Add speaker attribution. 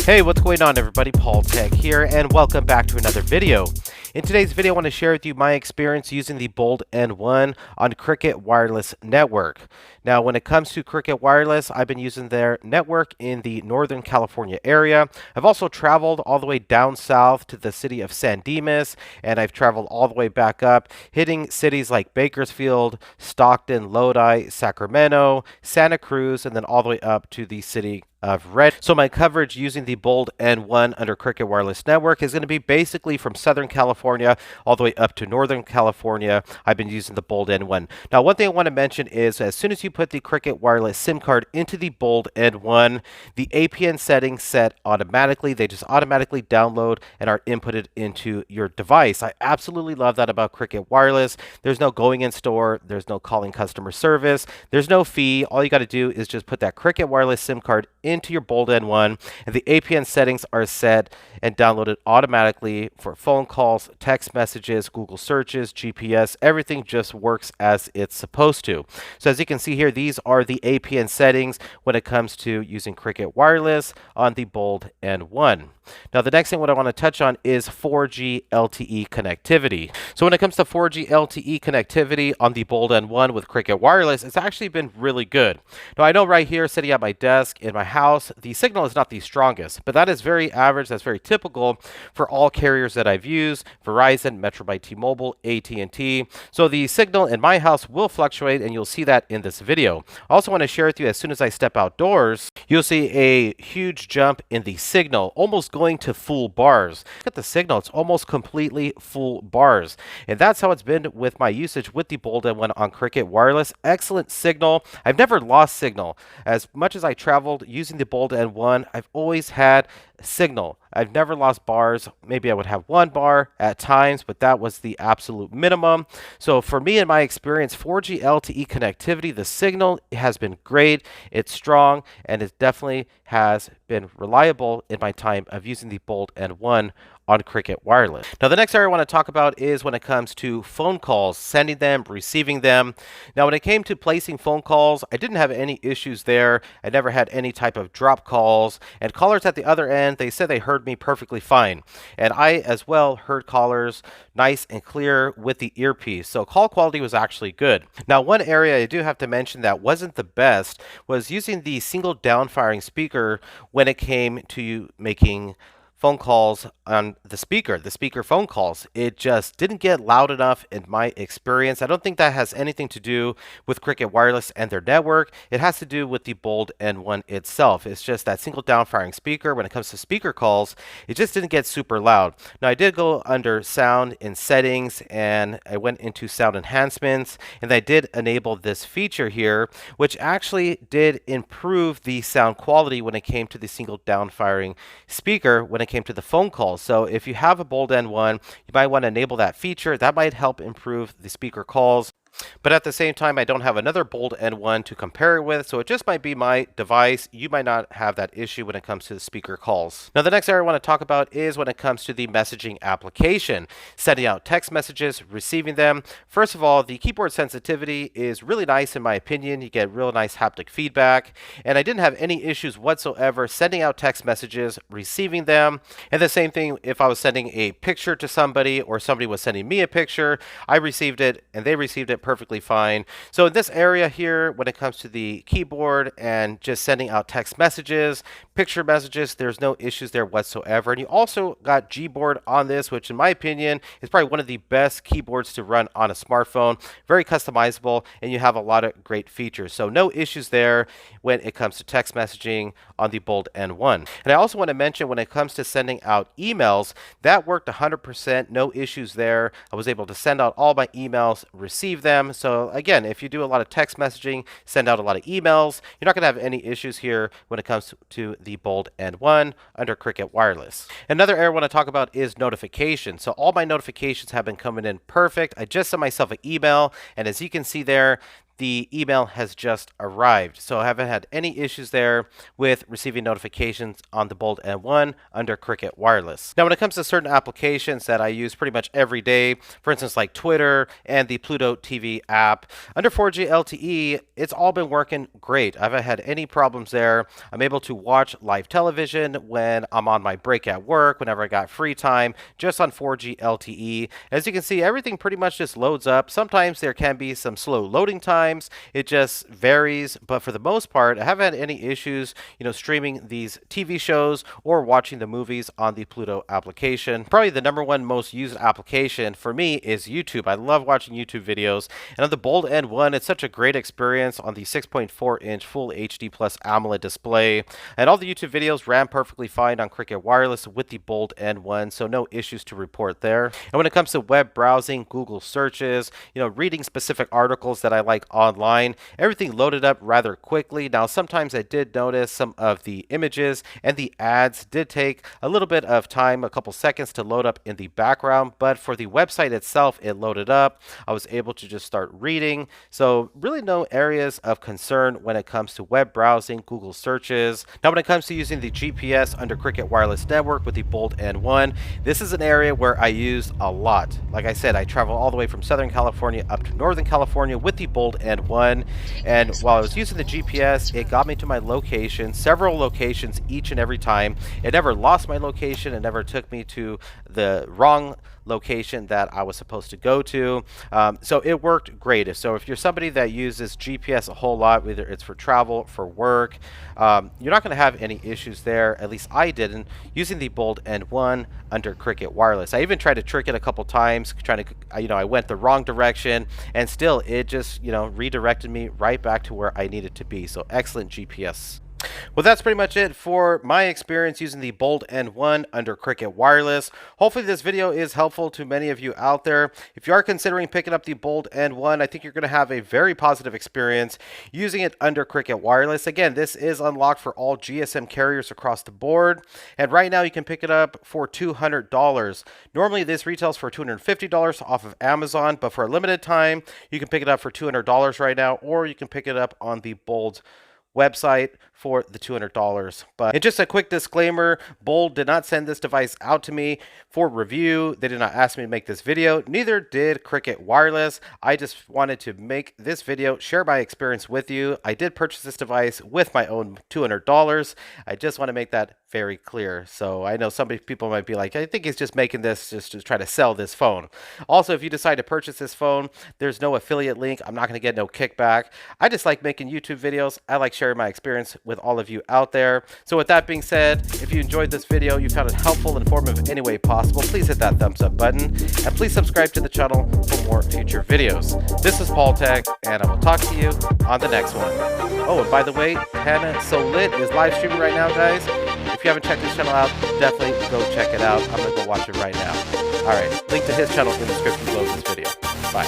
Speaker 1: Hey, what's going on everybody? Paul Tech here, and welcome back to another video. In today's video, I want to share with you my experience using the Bold N1 on Cricket Wireless Network. Now, when it comes to Cricket Wireless, I've been using their network in the Northern California area. I've also traveled all the way down south to the city of San Dimas, and I've traveled all the way back up, hitting cities like Bakersfield, Stockton, Lodi, Sacramento, Santa Cruz, and then all the way up to the city of Red. So my coverage using the Bold N1 under Cricket Wireless Network is going to be basically from Southern California all the way up to Northern California. I've been using the Bold N1. Now, one thing I want to mention is as soon as you put the Cricket Wireless SIM card into the Bold N1, the APN settings set automatically. They just automatically download and are inputted into your device. I absolutely love that about Cricket Wireless. There's no going in store. There's no calling customer service. There's no fee. All you got to do is just put that Cricket Wireless SIM card into your Bold N1, and the APN settings are set and downloaded automatically for phone calls, text messages, Google searches, GPS. Everything just works as it's supposed to. So as you can see here, these are the APN settings when it comes to using Cricket Wireless on the Bold N1. Now, the next thing what I want to touch on is 4G LTE connectivity. So when it comes to 4G LTE connectivity on the Bold N1 with Cricket Wireless, it's actually been really good. Now, I know right here sitting at my desk in my house, the signal is not the strongest, but that is very average. That's very typical for all carriers that I've used: Verizon, Metro by T-Mobile, AT&T. So the signal in my house will fluctuate, and you'll see that in this video. I also want to share with you, as soon as I step outdoors, you'll see a huge jump in the signal, almost going to full bars. Look at the signal. It's almost completely full bars. And that's how it's been with my usage with the Bold N1 on Cricket Wireless. Excellent signal. I've never lost signal. As much as I traveled using the Bold N1, I've always had signal. I've never lost bars. Maybe I would have one bar at times, but that was the absolute minimum. So for me, in my experience, 4G LTE connectivity, the signal has been great. It's strong, and it definitely has been reliable in my time of using the Bold N1 on Cricket Wireless. Now, the next area I want to talk about is when it comes to phone calls, sending them, receiving them. Now, when it came to placing phone calls, I didn't have any issues there. I never had any type of drop calls, and callers at the other end, they said they heard me perfectly fine. And I as well heard callers nice and clear with the earpiece. So call quality was actually good. Now, one area I do have to mention that wasn't the best was using the single down-firing speaker when it came to making phone calls on the speaker phone calls. It just didn't get loud enough in my experience. I don't think that has anything to do with Cricket Wireless and their network. It has to do with the Bold N1 itself. It's just that single down-firing speaker. When it comes to speaker calls, it just didn't get super loud. Now, I did go under sound in settings, and I went into sound enhancements, and I did enable this feature here, which actually did improve the sound quality when it came to the single down-firing speaker when it came to the phone calls. So if you have a Bold N1, you might want to enable that feature. That might help improve the speaker calls. But at the same time, I don't have another Bold N1 to compare it with, so it just might be my device. You might not have that issue when it comes to the speaker calls. Now, the next area I want to talk about is when it comes to the messaging application, sending out text messages, receiving them. First of all, the keyboard sensitivity is really nice in my opinion. You get real nice haptic feedback, and I didn't have any issues whatsoever sending out text messages, receiving them. And the same thing if I was sending a picture to somebody or somebody was sending me a picture, I received it and they received it perfectly fine. So in this area here, when it comes to the keyboard and just sending out text messages, picture messages, there's no issues there whatsoever. And you also got Gboard on this, which in my opinion is probably one of the best keyboards to run on a smartphone. Very customizable, and you have a lot of great features. So no issues there when it comes to text messaging on the Bold N1. And I also want to mention when it comes to sending out emails, that worked 100%, no issues there. I was able to send out all my emails, receive them. So again, if you do a lot of text messaging, send out a lot of emails, you're not going to have any issues here when it comes to the Bold N1 under Cricket Wireless. Another area I want to talk about is notifications. So all my notifications have been coming in perfect. I just sent myself an email, and as you can see there, the email has just arrived. So I haven't had any issues there with receiving notifications on the Bold N1 under Cricket Wireless. Now, when it comes to certain applications that I use pretty much every day, for instance, like Twitter and the Pluto TV app, under 4G LTE, it's all been working great. I haven't had any problems there. I'm able to watch live television when I'm on my break at work, whenever I got free time, just on 4G LTE. As you can see, everything pretty much just loads up. Sometimes there can be some slow loading times. It just varies, but for the most part, I haven't had any issues, streaming these TV shows or watching the movies on the Pluto application. Probably the number one most used application for me is YouTube. I love watching YouTube videos, and on the Bold N1, it's such a great experience on the 6.4-inch Full HD Plus AMOLED display, and all the YouTube videos ran perfectly fine on Cricket Wireless with the Bold N1, so no issues to report there. And when it comes to web browsing, Google searches, reading specific articles that I like online, everything loaded up rather quickly. Now, sometimes I did notice some of the images and the ads did take a little bit of time, a couple seconds to load up in the background, but for the website itself, it loaded up. I was able to just start reading. So really no areas of concern when it comes to web browsing, Google searches. Now, when it comes to using the GPS under Cricket Wireless Network with the Bold N1, this is an area where I use a lot. Like I said, I travel all the way from Southern California up to Northern California with the Bold N1, and while I was using the GPS, it got me to my location, several locations each and every time. It never lost my location. It never took me to the wrong location that I was supposed to go to. So it worked great. So if you're somebody that uses GPS a whole lot, whether it's for travel, for work, you're not going to have any issues there. At least I didn't, using the Bold N1 under Cricket Wireless. I even tried to trick it a couple times, trying to, I went the wrong direction, and still it just, redirected me right back to where I needed to be. So excellent GPS. Well, that's pretty much it for my experience using the Bold N1 under Cricket Wireless. Hopefully this video is helpful to many of you out there. If you are considering picking up the Bold N1, I think you're going to have a very positive experience using it under Cricket Wireless. Again, this is unlocked for all GSM carriers across the board, and right now you can pick it up for $200. Normally this retails for $250 off of Amazon, but for a limited time, you can pick it up for $200 right now, or you can pick it up on the Bold website for the $200. But just a quick disclaimer, Bold did not send this device out to me for review. They did not ask me to make this video. Neither did Cricket Wireless. I just wanted to make this video, share my experience with you. I did purchase this device with my own $200. I just want to make that very clear. So I know some people might be like, I think he's just making this just to try to sell this phone. Also, if you decide to purchase this phone, there's no affiliate link. I'm not going to get no kickback. I just like making YouTube videos. I like sharing my experience with all of you out there. So with that being said, if you enjoyed this video, you found it helpful and informative in any way possible, please hit that thumbs up button, and please subscribe to the channel for more future videos. This is Paul Tech, and I will talk to you on the next one. Oh, and by the way, Hannah So Lit is live streaming right now, guys. If you haven't checked his channel out, definitely go check it out. I'm going to go watch it right now. All right, link to his channel in the description below this video. Bye.